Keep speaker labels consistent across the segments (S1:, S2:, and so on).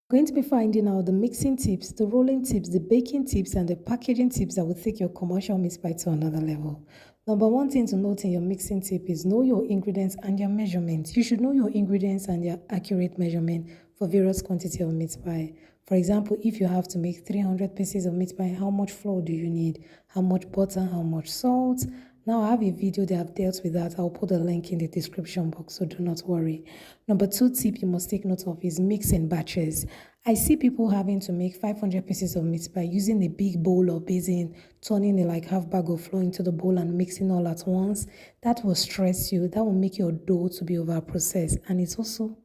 S1: Going to be finding out the mixing tips, the rolling tips, the baking tips, and the packaging tips that will take your commercial meat pie to another level. Number one thing to note in your mixing tip is know your ingredients and their measurements. You should know your ingredients and their accurate measurement for various quantity of meat pie. For example, if you have to make 300 pieces of meat pie, how much flour do you need? How much butter? How much salt? Now, I have a video that I've dealt with that. I'll put a link in the description box, so do not worry. Number two tip you must take note of is mix in batches. I see people having to make 500 pieces of meat pie using a big bowl or basin, turning a like half bag of flour into the bowl and mixing all at once. That will stress you. That will make your dough to be over processed, and it's also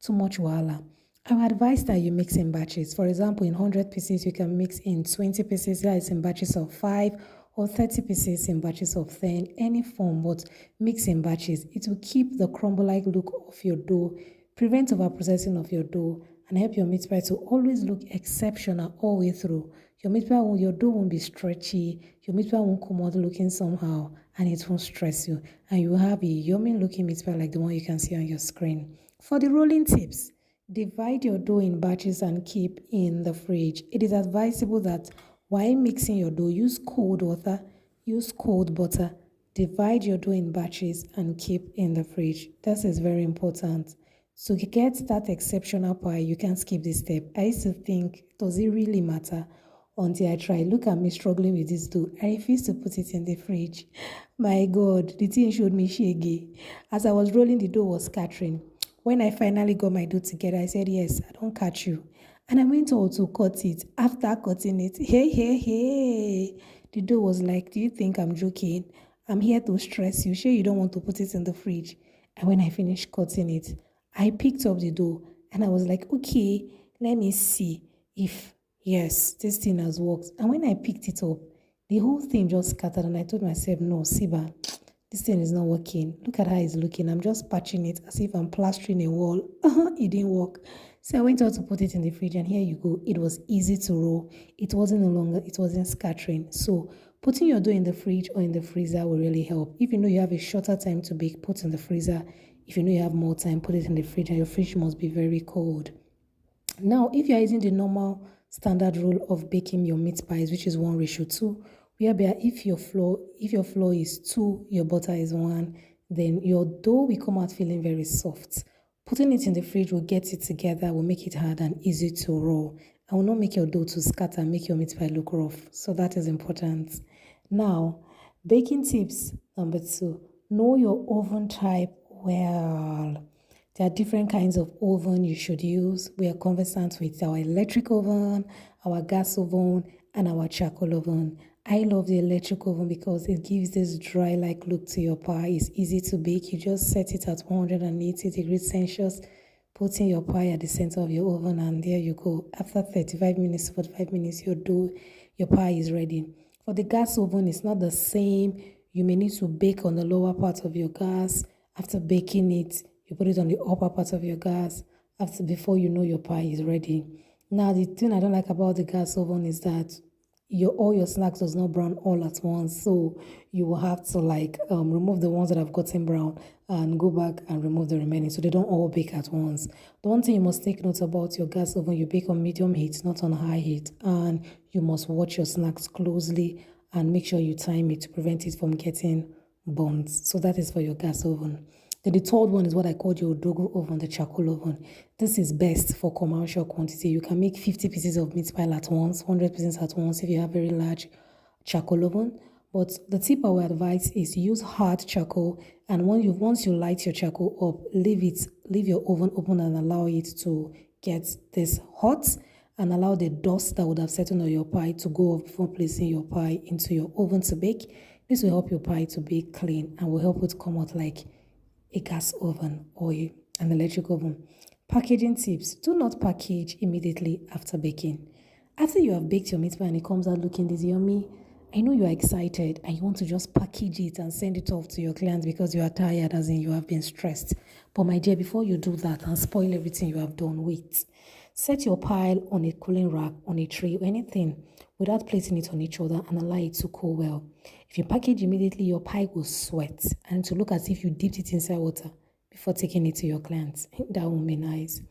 S1: too much wahala. I would advise that you mix in batches. For example, in 100 pieces, you can mix in 20 pieces, that is in batches of 5, or 30 pieces in batches of 10, any form, but mix in batches. It will keep the crumble-like look of your dough, prevent over-processing of your dough, and help your meat pie to always look exceptional all the way through. Your dough won't be stretchy, your meat pie won't come out looking somehow, and it won't stress you. And you will have a yummy looking meat pie like the one you can see on your screen. For the rolling tips, divide your dough in batches and keep in the fridge. It is advisable that while mixing your dough, use cold water, use cold butter, divide your dough in batches and keep in the fridge. This is very important. So to get that exceptional pie, you can't skip this step. I used to think, does it really matter? Until I tried. Look at me struggling with this dough. I refused to put it in the fridge. My God, the thing showed me shaggy. As I was rolling, the dough was scattering. When I finally got my dough together, I said, yes, I don't catch you. And I went on to cut it. After cutting it, hey, the dough was like, do you think I'm joking? I'm here to stress you. Sure, you don't want to put it in the fridge. And when I finished cutting it, I picked up the dough and I was like, okay, let me see if, yes, this thing has worked. And when I picked it up, the whole thing just scattered and I told myself, no, Siba, this thing is not working. Look at how it's looking. I'm just patching it as if I'm plastering a wall. It didn't work. So I went out to put it in the fridge and here you go. It was easy to roll. It wasn't scattering. So putting your dough in the fridge or in the freezer will really help. If you know you have a shorter time to bake, put in the freezer. If you know you have more time, put it in the fridge, and your fridge must be very cold. Now, if you are using the normal standard rule of baking your meat pies, which is 1:2, whereby if your flour is 2, your butter is 1, then your dough will come out feeling very soft. Putting it in the fridge will get it together, will make it hard and easy to roll, and will not make your dough to scatter and make your meat pie look rough. So that is important. Now, baking tips number 2, know your oven type well. There are different kinds of oven you should use. We are conversant with our electric oven, our gas oven, and our charcoal oven. I love the electric oven because it gives this dry-like look to your pie. It's easy to bake. You just set it at 180 degrees Celsius, put in your pie at the center of your oven, and there you go. After 35 minutes, 45 minutes, your pie is ready. For the gas oven, it's not the same. You may need to bake on the lower part of your gas. After baking it, you put it on the upper part of your gas before you know your pie is ready. Now, the thing I don't like about the gas oven is that all your snacks does not brown all at once, so you will have to remove the ones that have gotten brown and go back and remove the remaining so they don't all bake at once. The one thing you must take note about your gas oven, you bake on medium heat, not on high heat, and you must watch your snacks closely and make sure you time it to prevent it from getting burnt. So that is for your gas oven. Then the third one is what I call your dogo oven, the charcoal oven. This is best for commercial quantity. You can make 50 pieces of meat pie at once, 100 pieces at once if you have very large charcoal oven. But the tip I would advise is use hard charcoal, and once you light your charcoal up, leave your oven open and allow it to get this hot, and allow the dust that would have settled on your pie to go off before placing your pie into your oven to bake. This will help your pie to bake clean and will help it to come out like a gas oven or an electric oven. Packaging tips: do not package immediately after baking. After you have baked your meat pie and it comes out looking this yummy, I know you are excited and you want to just package it and send it off to your clients because you are tired, as in you have been stressed. But my dear, before you do that and spoil everything you have done, wait. Set your pile on a cooling rack, on a tray, or anything without placing it on each other, and allow it to cool well. If you package immediately, your pie will sweat and to look as if you dipped it inside water before taking it to your clients. That won't be nice.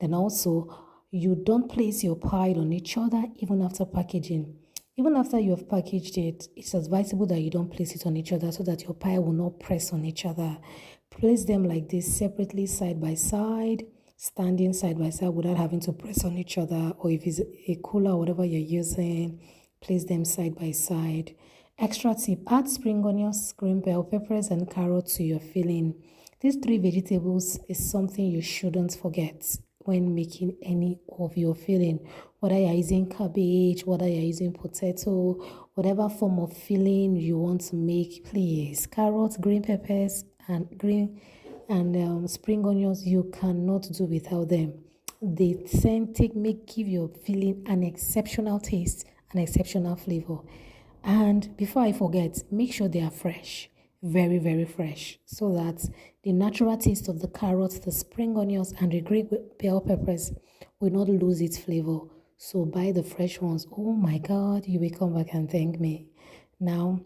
S1: Then also, You don't place your pie on each other even after packaging. Even after you have packaged it, it's advisable that you don't place it on each other so that your pie will not press on each other. Place them like this separately, side by side, standing side by side without having to press on each other. Or if it's a cooler or whatever you're using, place them side by side. Extra tip, add spring onions, green bell peppers, and carrots to your filling. These 3 vegetables is something you shouldn't forget when making any of your filling. Whether you're using cabbage, whether you're using potato, whatever form of filling you want to make, please. Carrots, green peppers, and spring onions, you cannot do without them. They give your filling an exceptional taste, an exceptional flavor. And before I forget, make sure they are fresh, very, very fresh, so that the natural taste of the carrots, the spring onions, and the green bell peppers will not lose its flavor. So buy the fresh ones. Oh my God, you will come back and thank me. Now,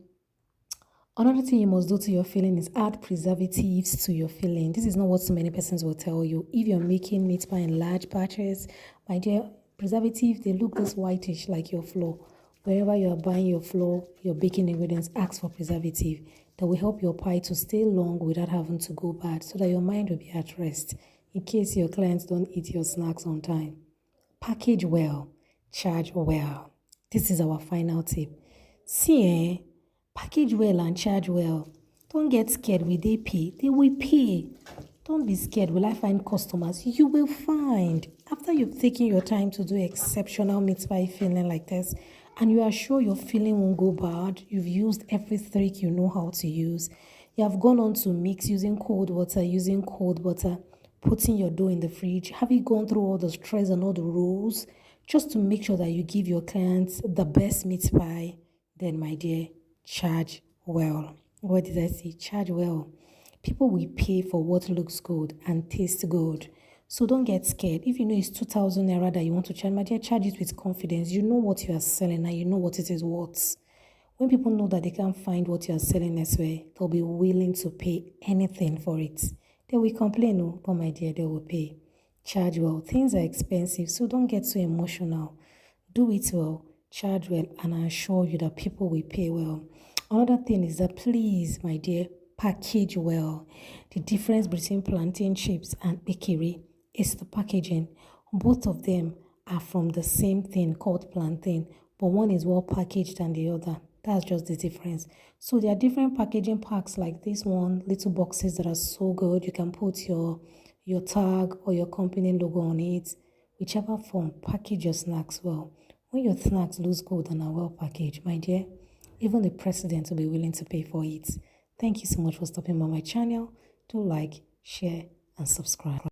S1: another thing you must do to your filling is add preservatives to your filling. This is not what so many persons will tell you. If you're making meat pie in large batches, my dear, preservatives, they look this whitish like your flour. Wherever you are buying your flour, your baking ingredients, ask for preservative. That will help your pie to stay long without having to go bad, so that your mind will be at rest in case your clients don't eat your snacks on time. Package well, charge well. This is our final tip. See, package well and charge well. Don't get scared. Will they pay? They will pay. Don't be scared. Will I find customers? You will find. After you've taken your time to do exceptional meat pie filling like this, and you are sure your filling won't go bad, you've used every trick you know how to use. You have gone on to mix using cold water, putting your dough in the fridge. Have you gone through all the stress and all the rules just to make sure that you give your clients the best meat pie? Then, my dear, charge well. What did I say? Charge well. People will pay for what looks good and tastes good. So don't get scared. If you know it's 2,000 naira that you want to charge, my dear, charge it with confidence. You know what you are selling and you know what it is worth. When people know that they can't find what you are selling elsewhere, they'll be willing to pay anything for it. They will complain, no, but my dear, they will pay. Charge well. Things are expensive, so don't get so emotional. Do it well, charge well, and I assure you that people will pay well. Another thing is that please, my dear, package well. The difference between plantain chips and bakery is the packaging. Both of them are from the same thing called plantain, but one is well packaged than the other. That's just the difference. So there are different packaging packs like this one, little boxes that are so good. You can put your tag or your company logo on it. Whichever form, package your snacks well. When your snacks look good and are well packaged, my dear, even the president will be willing to pay for it. Thank you so much for stopping by my channel. Do like, share, and subscribe.